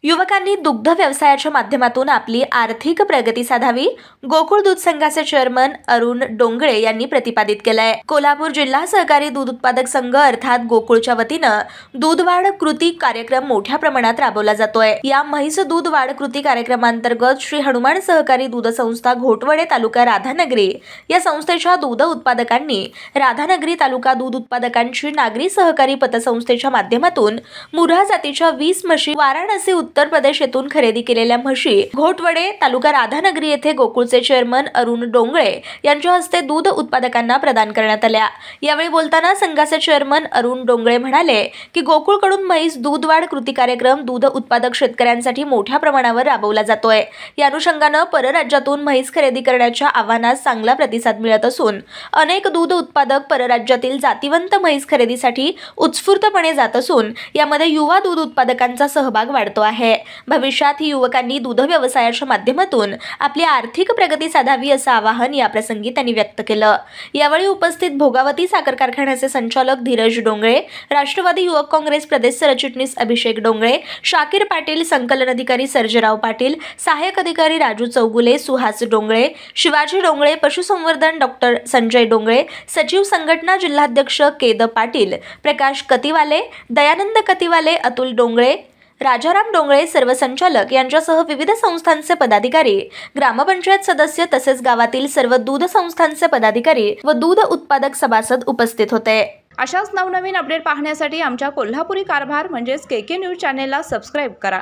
युवकांनी दुग्ध व्यवसायाच्या माध्यमातून आपली आर्थिक प्रगती साधावी, गोकुळ दूध संघाचे चेअरमन अरुण डोंगळे यांनी प्रतिपादित केलंय। कोल्हापूर जिल्हा सहकारी दूध उत्पादक संघ अर्थात गोकुळच्या वतीनं दूधवाढ कृती कार्यक्रम मोठ्या प्रमाणात राबवला जातोय। या म्हैस दूध वाढ कृती कार्यक्रमांतर्गत श्री हनुमान सहकारी दूध संस्था घोटवडे तालुका राधानगरी या संस्थेच्या दूध उत्पादकांनी राधानगरी तालुका दूध उत्पादकांची नागरी सहकारी पतसंस्थेच्या माध्यमातून मुर्हा जातीच्या 20 म्हशी वाराणसी उत्तर प्रदेश येथून खरेदी केलेल्या म्हशी घोटवडे तालुका राधानगरी येथे गोकुळचे चेअरमन अरुण डोंगळे यांच्या हस्ते दूध उत्पादकांना प्रदान करण्यात आल्या। यावेळी बोलताना संघाचे चेअरमन अरुण डोंगळे म्हणाले की गोकुळकडून म्हैस दूध वाढ कृती कार्यक्रम दूध उत्पादक शेतकऱ्यांसाठी मोठ्या प्रमाणावर राबवला जातोय। या अनुषंगाने परराज्यातून म्हैस खरेदी करण्याच्या आव्हानास चांगला प्रतिसाद मिळत असून अनेक दूध उत्पादक परराज्यातील जातीवंत म्हैस खरेदीसाठी उत्स्फूर्तपणे जात असून यामध्ये युवा दूध उत्पादकांचा सहभाग वाढतो आहे। भविष्यात ही युवकांनी दूध व्यवसायाच्या माध्यमातून आपली आर्थिक प्रगती साधावी असं आवाहन या प्रसंगी त्यांनी व्यक्त केलं। यावेळी उपस्थित भोगावती साखर कारखान्याचे संचालक धीरज डोंगळे, राष्ट्रवादी युवक काँग्रेस प्रदेश सरचिटणीस अभिषेक डोंगळे, शाकीर पाटील, संकलन अधिकारी सर्जेराव पाटील, सहाय्यक अधिकारी राजू चौगुले, सुहास डोंगळे, शिवाजी डोंगळे, पशुसंवर्धन डॉक्टर संजय डोंगळे, सचिव संघटना जिल्हाध्यक्ष केद पाटील, प्रकाश कतिवाले, दयानंद कतिवाले, अतुल डोंगळे, राजाराम डोंगळे, सर्व संचालक यांच्यासह विविध संस्थांचे पदाधिकारी, ग्रामपंचायत सदस्य तसेच गावातील सर्व दूध संस्थांचे पदाधिकारी व दूध उत्पादक सभासद उपस्थित होते। अशाच नवनवीन अपडेट पाहण्यासाठी आमच्या कोल्हापुरी कारभार म्हणजेच KK न्यूज चॅनेलला सबस्क्राइब करा।